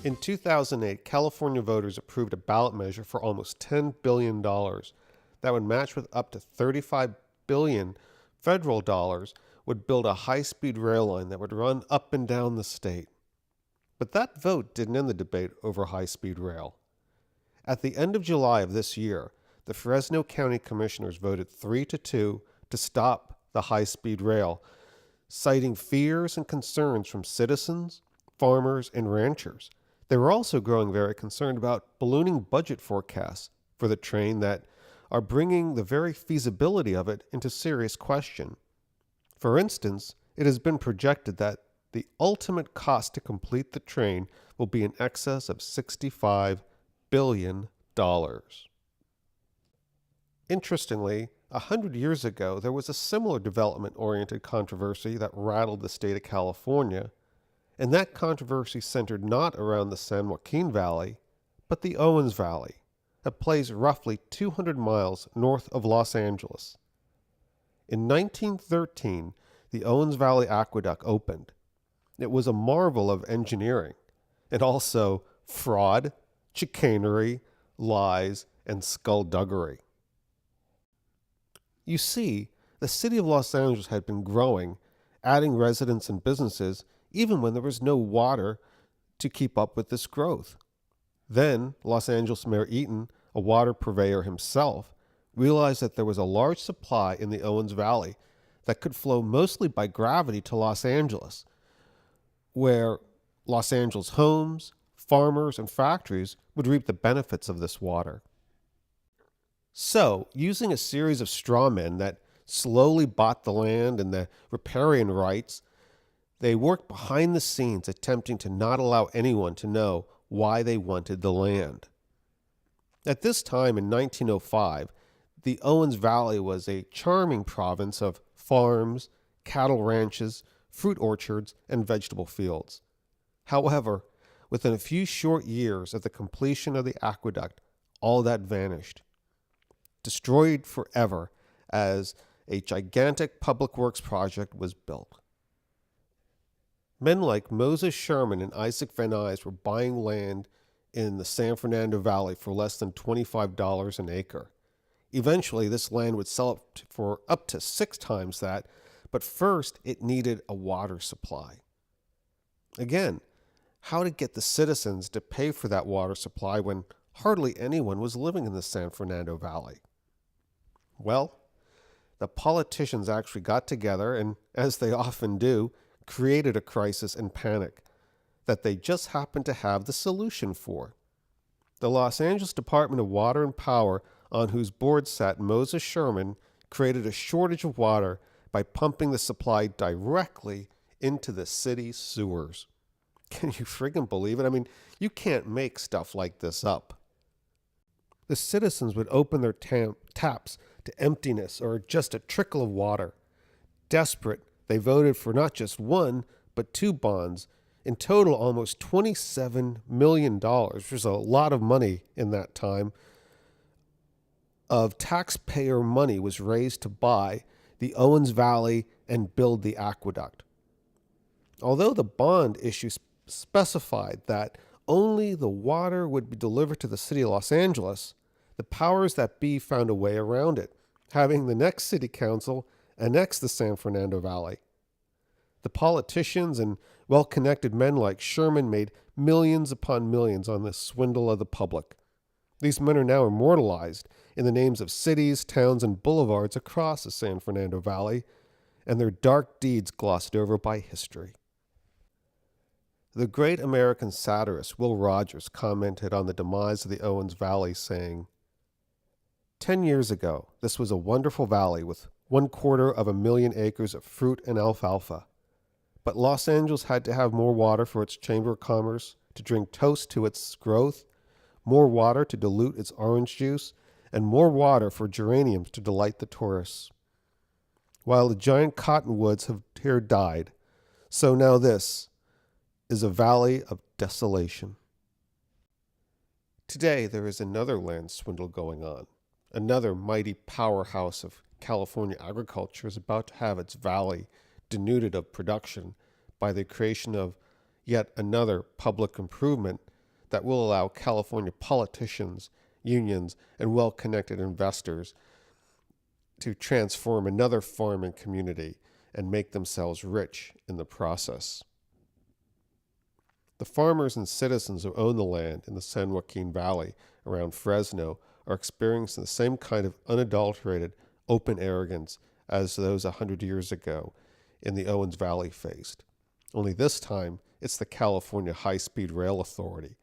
In 2008, California voters approved a ballot measure for almost $10 billion that would match with up to $35 billion federal dollars would build a high-speed rail line that would run up and down the state. But that vote didn't end the debate over high-speed rail. At the end of July of this year, the Fresno County Commissioners voted 3-2 to stop the high-speed rail, citing fears and concerns from citizens, farmers, and ranchers. They were also growing very concerned about ballooning budget forecasts for the train that are bringing the very feasibility of it into serious question. For instance, it has been projected that the ultimate cost to complete the train will be in excess of $65 billion. Interestingly, 100 years ago, there was a similar development-oriented controversy that rattled the state of California, and that controversy centered not around the San Joaquin Valley, but the Owens Valley, that plays roughly 200 miles north of Los Angeles. In 1913, the Owens Valley Aqueduct opened. It was a marvel of engineering, and also fraud, chicanery, lies, and skullduggery. You see, the city of Los Angeles had been growing, adding residents and businesses, even when there was no water to keep up with this growth. Then, Los Angeles Mayor Eaton, a water purveyor himself, realized that there was a large supply in the Owens Valley that could flow mostly by gravity to Los Angeles, where Los Angeles homes, farmers, and factories would reap the benefits of this water. So, using a series of straw men that slowly bought the land and the riparian rights, they worked behind the scenes attempting to not allow anyone to know why they wanted the land. At this time in 1905, the Owens Valley was a charming province of farms, cattle ranches, fruit orchards, and vegetable fields. However, within a few short years of the completion of the aqueduct, all that vanished, destroyed forever as a gigantic public works project was built. Men like Moses Sherman and Isaac Van Nuys were buying land in the San Fernando Valley for less than $25 an acre. Eventually, this land would sell for up to 6 times that, but first it needed a water supply. Again, how to get the citizens to pay for that water supply when hardly anyone was living in the San Fernando Valley? Well, the politicians actually got together and, as they often do, created a crisis and panic that they just happened to have the solution for. The Los Angeles Department of Water and Power, on whose board sat Moses Sherman, created a shortage of water by pumping the supply directly into the city's sewers. Can you friggin' believe it? I mean, you can't make stuff like this up. The citizens would open their taps to emptiness or just a trickle of water. Desperate, they voted for not just one, but 2 bonds. In total, almost $27 million, which was a lot of money in that time, of taxpayer money was raised to buy the Owens Valley and build the aqueduct. Although the bond issue specified that only the water would be delivered to the city of Los Angeles, the powers that be found a way around it, having the next city council annex the San Fernando Valley. The politicians and well-connected men like Sherman made millions upon millions on this swindle of the public. These men are now immortalized in the names of cities, towns, and boulevards across the San Fernando Valley, and their dark deeds glossed over by history. The great American satirist Will Rogers commented on the demise of the Owens Valley, saying, 10 years ago, this was a wonderful valley with 250,000 acres of fruit and alfalfa. But Los Angeles had to have more water for its Chamber of Commerce to drink toast to its growth, more water to dilute its orange juice, and more water for geraniums to delight the tourists. While the giant cottonwoods have here died, so now this is a valley of desolation. Today there is another land swindle going on. Another mighty powerhouse of California agriculture is about to have its valley denuded of production by the creation of yet another public improvement that will allow California politicians, unions, and well-connected investors to transform another farming community and make themselves rich in the process. The farmers and citizens who own the land in the San Joaquin Valley around Fresno are experiencing the same kind of unadulterated, open arrogance as those 100 years ago in the Owens Valley faced. Only this time, it's the California High-Speed Rail Authority.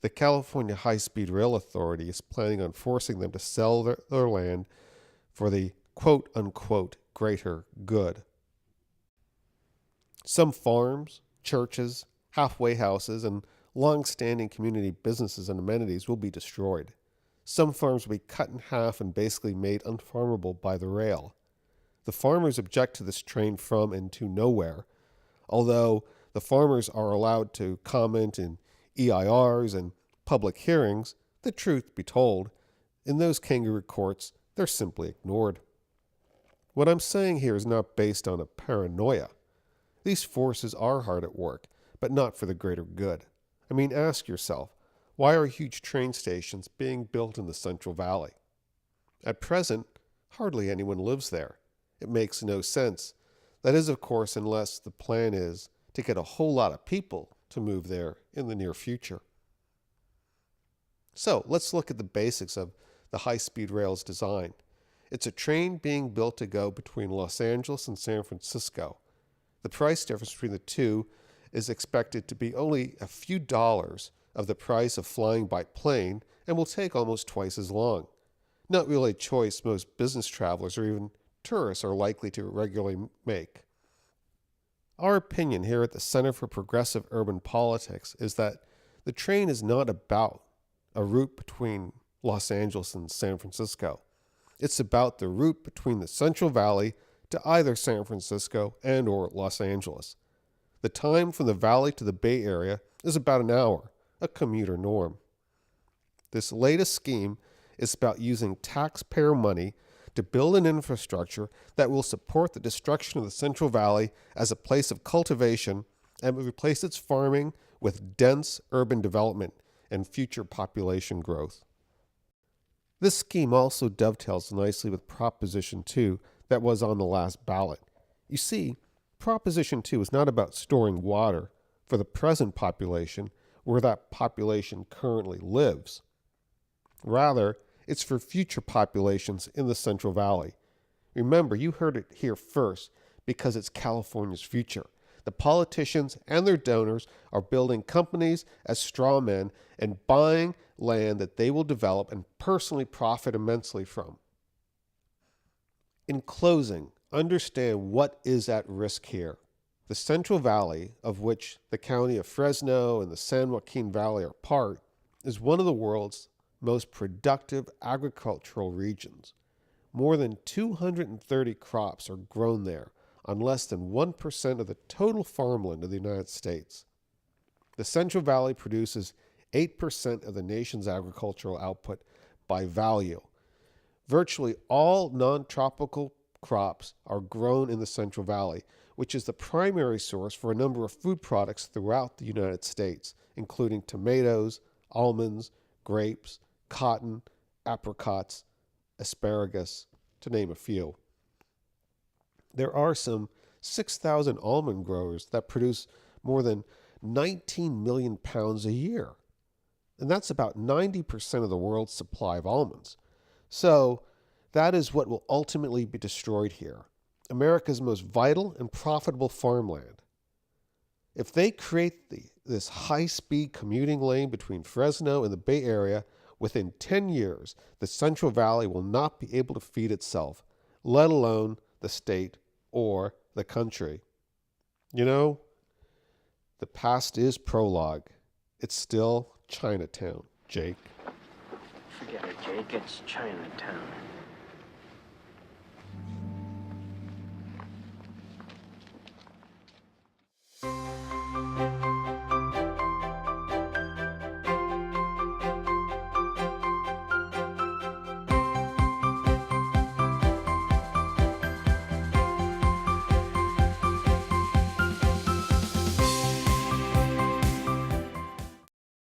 The California High-Speed Rail Authority is planning on forcing them to sell their land for the quote-unquote greater good. Some farms, churches, halfway houses, and long-standing community businesses and amenities will be destroyed. Some farms will be cut in half and basically made unfarmable by the rail. The farmers object to this train from and to nowhere, although the farmers are allowed to comment in EIRs and public hearings. The truth be told, in those kangaroo courts, they're simply ignored. What I'm saying here is not based on a paranoia. These forces are hard at work, but not for the greater good. I mean, ask yourself, why are huge train stations being built in the Central Valley? At present, hardly anyone lives there. It makes no sense. That is, of course, unless the plan is to get a whole lot of people to move there in the near future. So, let's look at the basics of the high-speed rail's design. It's a train being built to go between Los Angeles and San Francisco. The price difference between the two is expected to be only a few dollars of the price of flying by plane and will take almost twice as long. Not really a choice most business travelers or even tourists are likely to regularly make. Our opinion here at the Center for Progressive Urban Politics is that the train is not about a route between Los Angeles and San Francisco. It's about the route between the Central Valley to either San Francisco and or Los Angeles. The time from the Valley to the Bay Area is about an hour, a commuter norm. This latest scheme is about using taxpayer money to build an infrastructure that will support the destruction of the Central Valley as a place of cultivation and replace its farming with dense urban development and future population growth. This scheme also dovetails nicely with Proposition 2 that was on the last ballot. You see, Proposition 2 is not about storing water for the present population where that population currently lives. Rather, it's for future populations in the Central Valley. Remember, you heard it here first because it's California's future. The politicians and their donors are building companies as straw men and buying land that they will develop and personally profit immensely from. In closing, understand what is at risk here. The Central Valley, of which the county of Fresno and the San Joaquin Valley are part, is one of the world's most productive agricultural regions. More than 230 crops are grown there on less than 1% of the total farmland of the United States. The Central Valley produces 8% of the nation's agricultural output by value. Virtually all non-tropical crops are grown in the Central Valley, which is the primary source for a number of food products throughout the United States, including tomatoes, almonds, grapes, cotton, apricots, asparagus, to name a few. There are some 6,000 almond growers that produce more than 19 million pounds a year. And that's about 90% of the world's supply of almonds. So that is what will ultimately be destroyed here, America's most vital and profitable farmland. If they create this high-speed commuting lane between Fresno and the Bay Area, within 10 years, the Central Valley will not be able to feed itself, let alone the state or the country. You know, the past is prologue. It's still Chinatown, Jake. Forget it, Jake. It's Chinatown.